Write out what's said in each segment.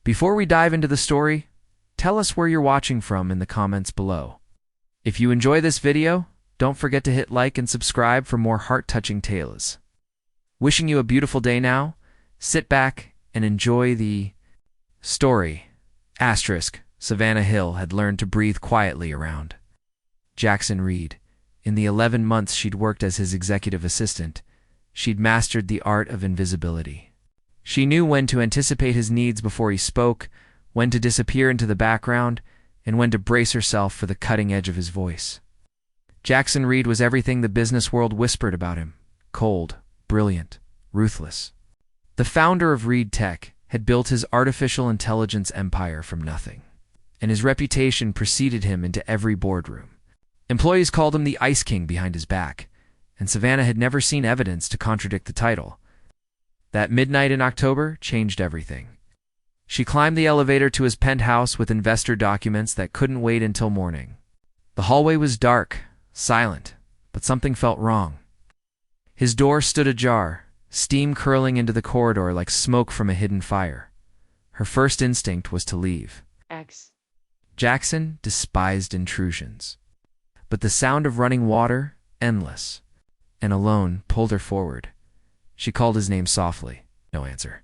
Before we dive into the story, tell us where you're watching from in the comments below. If you enjoy this video, don't forget to hit like and subscribe for more heart-touching tales. Wishing you a beautiful day now. Sit back and enjoy the story. Savannah Hill had learned to breathe quietly around Jackson Reed. In the 11 months she'd worked as his executive assistant, she'd mastered the art of invisibility. She knew when to anticipate his needs before he spoke, when to disappear into the background, and when to brace herself for the cutting edge of his voice. Jackson Reed was everything the business world whispered about him: cold, brilliant, ruthless. The founder of Reed Tech had built his artificial intelligence empire from nothing, and his reputation preceded him into every boardroom. Employees called him the Ice King behind his back, and Savannah had never seen evidence to contradict the title. That midnight in October changed everything. She climbed the elevator to his penthouse with investor documents that couldn't wait until morning. The hallway was dark, silent, but something felt wrong. His door stood ajar, steam curling into the corridor like smoke from a hidden fire. Her first instinct was to leave. Jackson despised intrusions. But the sound of running water, endless and alone, pulled her forward. She called his name softly. No answer.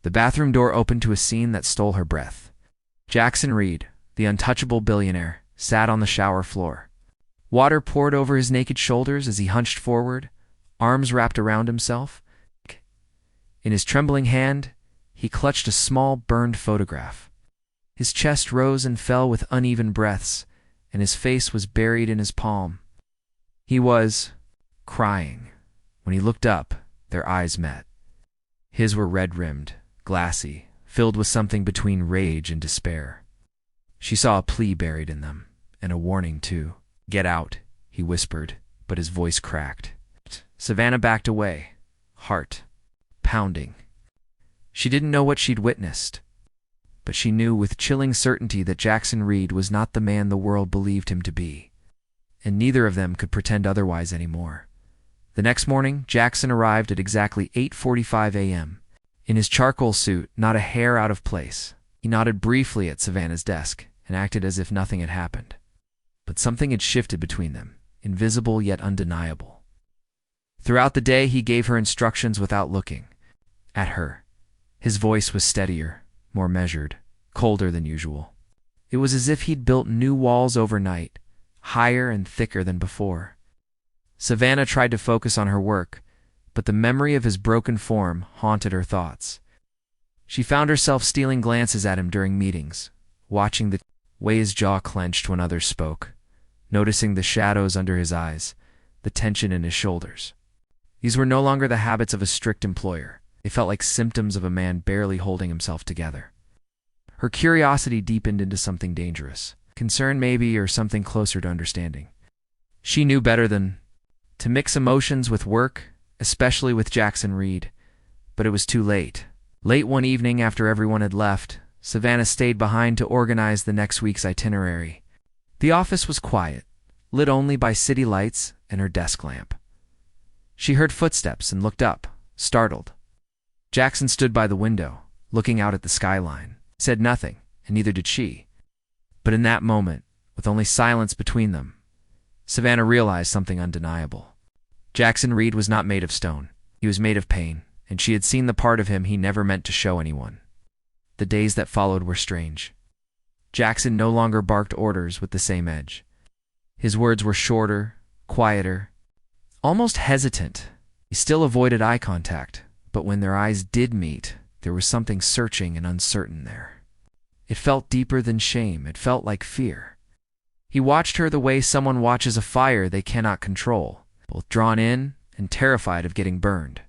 The bathroom door opened to a scene that stole her breath. Jackson Reed, the untouchable billionaire, sat on the shower floor. Water poured over his naked shoulders as he hunched forward, arms wrapped around himself. In his trembling hand, he clutched a small, burned photograph. His chest rose and fell with uneven breaths, and his face was buried in his palm. He was crying. When he looked up, their eyes met. His were red-rimmed, glassy, filled with something between rage and despair. She saw a plea buried in them, and a warning, too. "Get out," he whispered, but his voice cracked. Savannah backed away, heart pounding. She didn't know what she'd witnessed, but she knew with chilling certainty that Jackson Reed was not the man the world believed him to be, and neither of them could pretend otherwise anymore. The next morning, Jackson arrived at exactly 8:45 a.m. In his charcoal suit, not a hair out of place. He nodded briefly at Savannah's desk and acted as if nothing had happened. But something had shifted between them, invisible yet undeniable. Throughout the day, he gave her instructions without looking at her. His voice was steadier, more measured, colder than usual. It was as if he'd built new walls overnight, higher and thicker than before. Savannah tried to focus on her work, but the memory of his broken form haunted her thoughts. She found herself stealing glances at him during meetings, watching the way his jaw clenched when others spoke, noticing the shadows under his eyes, the tension in his shoulders. These were no longer the habits of a strict employer. They felt like symptoms of a man barely holding himself together. Her curiosity deepened into something dangerous. Concern maybe, or something closer to understanding. She knew better than to mix emotions with work, especially with Jackson Reed. But it was too late. Late one evening, after everyone had left, Savannah stayed behind to organize the next week's itinerary. The office was quiet, lit only by city lights and her desk lamp. She heard footsteps and looked up, startled. Jackson stood by the window, looking out at the skyline. He said nothing, and neither did she. But in that moment, with only silence between them, Savannah realized something undeniable. Jackson Reed was not made of stone. He was made of pain, and she had seen the part of him he never meant to show anyone. The days that followed were strange. Jackson no longer barked orders with the same edge. His words were shorter, quieter, almost hesitant. He still avoided eye contact, but when their eyes did meet, there was something searching and uncertain there. It felt deeper than shame. It felt like fear. He watched her the way someone watches a fire they cannot control, both drawn in and terrified of getting burned.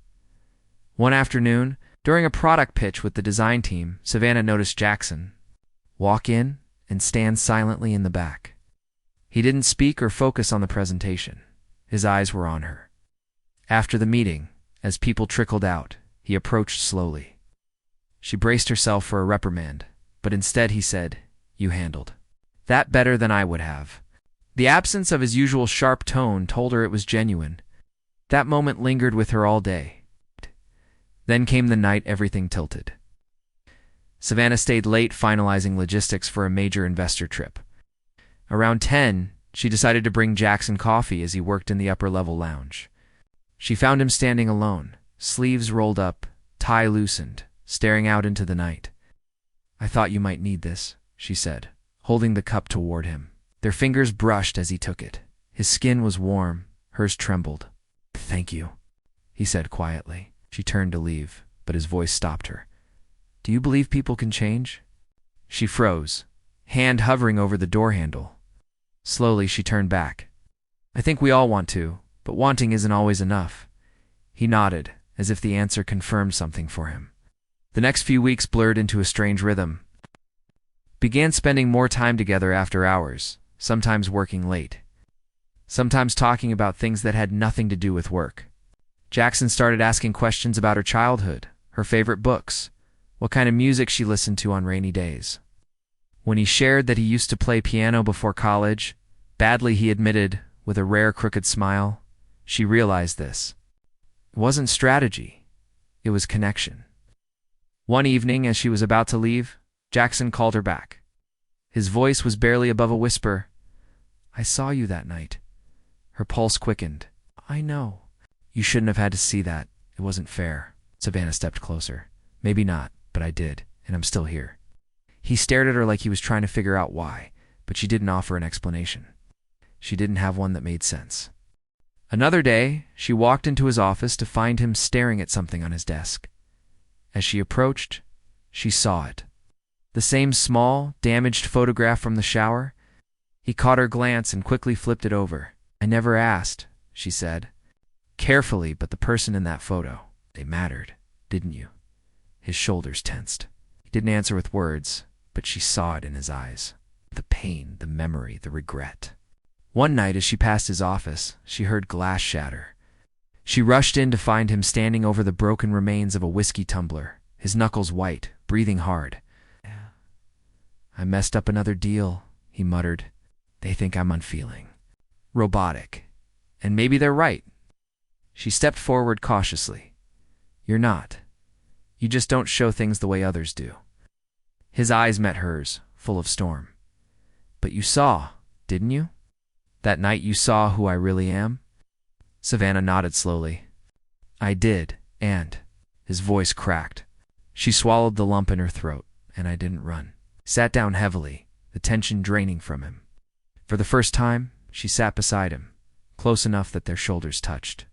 One afternoon, during a product pitch with the design team, Savannah noticed Jackson walk in and stand silently in the back. He didn't speak or focus on the presentation. His eyes were on her. After the meeting, as people trickled out, he approached slowly. She braced herself for a reprimand, but instead he said, "You handled that better than I would have." The absence of his usual sharp tone told her it was genuine. That moment lingered with her all day. Then came the night everything tilted. Savannah stayed late finalizing logistics for a major investor trip. Around 10, she decided to bring Jackson coffee as he worked in the upper-level lounge. She found him standing alone, sleeves rolled up, tie loosened, staring out into the night. "I thought you might need this," she said, holding the cup toward him. Their fingers brushed as he took it. His skin was warm, hers trembled. "Thank you," he said quietly. She turned to leave, but his voice stopped her. "Do you believe people can change?" She froze, hand hovering over the door handle. Slowly, she turned back. "I think we all want to, but wanting isn't always enough." He nodded, as if the answer confirmed something for him. The next few weeks blurred into a strange rhythm. Began spending more time together after hours, sometimes working late, sometimes talking about things that had nothing to do with work. Jackson started asking questions about her childhood, her favorite books, what kind of music she listened to on rainy days. When he shared that he used to play piano before college, badly he admitted, with a rare crooked smile, she realized this. It wasn't strategy, it was connection. One evening, as she was about to leave, Jackson called her back. His voice was barely above a whisper. "I saw you that night." Her pulse quickened. "I know. You shouldn't have had to see that. It wasn't fair." Savannah stepped closer. "Maybe not, but I did, and I'm still here." He stared at her like he was trying to figure out why, but she didn't offer an explanation. She didn't have one that made sense. Another day, she walked into his office to find him staring at something on his desk. As she approached, she saw it. The same small, damaged photograph from the shower. He caught her glance and quickly flipped it over. "I never asked," she said. "Carefully, but the person in that photo, they mattered, didn't you?" His shoulders tensed. He didn't answer with words, but she saw it in his eyes. The pain, the memory, the regret. One night as she passed his office, she heard glass shatter. She rushed in to find him standing over the broken remains of a whiskey tumbler, his knuckles white, breathing hard. "I messed up another deal," he muttered. "They think I'm unfeeling, robotic, and maybe they're right." She stepped forward cautiously. "You're not. You just don't show things the way others do." His eyes met hers, full of storm. "But you saw, didn't you? That night you saw who I really am?" Savannah nodded slowly. "I did, and..." His voice cracked. She swallowed the lump in her throat, and I didn't run. Sat down heavily, the tension draining from him. For the first time, she sat beside him, close enough that their shoulders touched.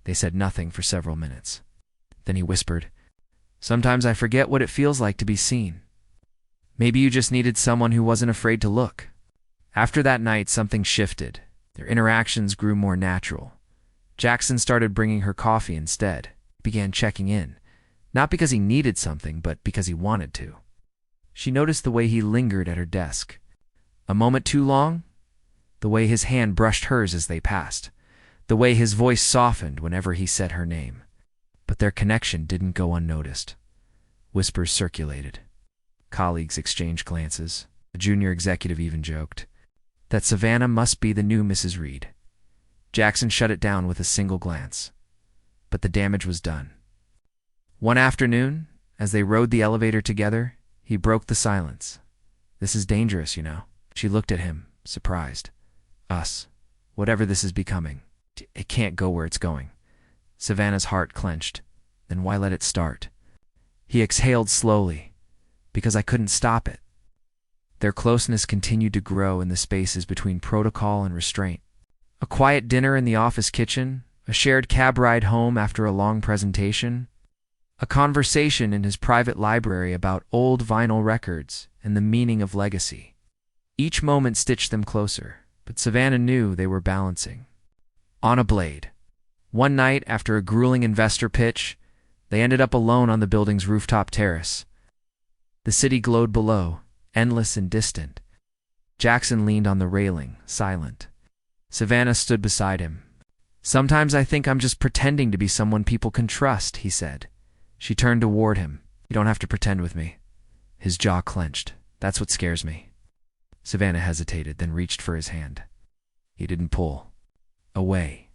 They said nothing for several minutes. Then he whispered, "Sometimes I forget what it feels like to be seen. Maybe you just needed someone who wasn't afraid to look." After that night, something shifted. Their interactions grew more natural. Jackson started bringing her coffee instead, began checking in, not because he needed something, but because he wanted to. She noticed the way he lingered at her desk. A moment too long? The way his hand brushed hers as they passed. The way his voice softened whenever he said her name. But their connection didn't go unnoticed. Whispers circulated. Colleagues exchanged glances. A junior executive even joked that Savannah must be the new Mrs. Reed. Jackson shut it down with a single glance. But the damage was done. One afternoon, as they rode the elevator together, he broke the silence. "This is dangerous, you know." She looked at him, surprised. "Us. Whatever this is becoming. It can't go where it's going." Savannah's heart clenched. Then why let it start? He exhaled slowly. "Because I couldn't stop it." Their closeness continued to grow in the spaces between protocol and restraint. A quiet dinner in the office kitchen, a shared cab ride home after a long presentation, a conversation in his private library about old vinyl records and the meaning of legacy. Each moment stitched them closer, but Savannah knew they were balancing. On a blade. One night, after a grueling investor pitch, they ended up alone on the building's rooftop terrace. The city glowed below, endless and distant. Jackson leaned on the railing, silent. Savannah stood beside him. "Sometimes I think I'm just pretending to be someone people can trust," he said. She turned toward him. "You don't have to pretend with me." His jaw clenched. "That's what scares me." Savannah hesitated, then reached for his hand. He didn't pull. Away.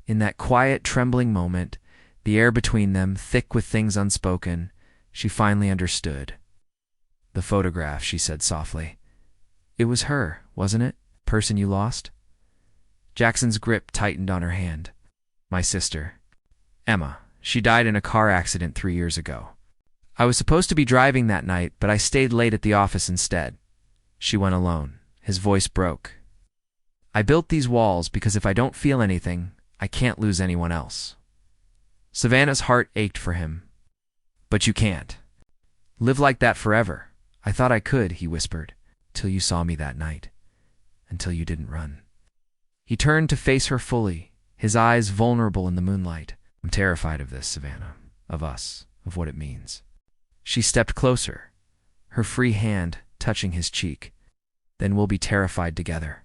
In that quiet, trembling moment, the air between them, thick with things unspoken, she finally understood. The photograph, she said softly. It was her, wasn't it? Person you lost? Jackson's grip tightened on her hand. My sister. Emma. She died in a car accident 3 years ago. I was supposed to be driving that night, but I stayed late at the office instead. She went alone. His voice broke. I built these walls because if I don't feel anything, I can't lose anyone else. Savannah's heart ached for him. But you can't. Live like that forever. I thought I could, he whispered, till you saw me that night. Until you didn't run. He turned to face her fully, his eyes vulnerable in the moonlight. I'm terrified of this, Savannah. Of us. Of what it means. She stepped closer, her free hand touching his cheek. Then we'll be terrified together.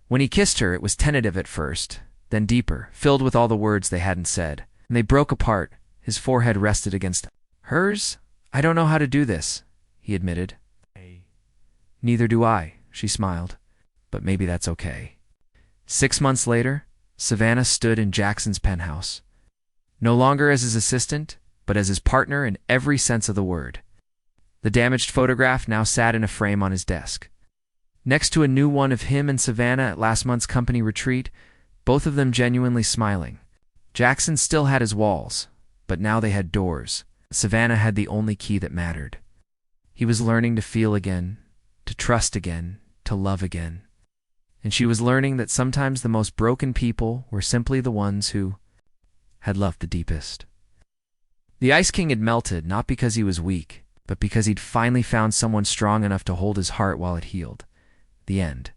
When he kissed her, it was tentative at first, then deeper, filled with all the words they hadn't said. And they broke apart. His forehead rested against hers. I don't know how to do this, he admitted. Neither do I, she smiled. But maybe that's okay. 6 months later, Savannah stood in Jackson's penthouse. No longer as his assistant, but as his partner in every sense of the word. The damaged photograph now sat in a frame on his desk. Next to a new one of him and Savannah at last month's company retreat, both of them genuinely smiling. Jackson still had his walls, but now they had doors. Savannah had the only key that mattered. He was learning to feel again, to trust again, to love again. And she was learning that sometimes the most broken people were simply the ones who had loved the deepest. The Ice King had melted not because he was weak, but because he'd finally found someone strong enough to hold his heart while it healed. The end.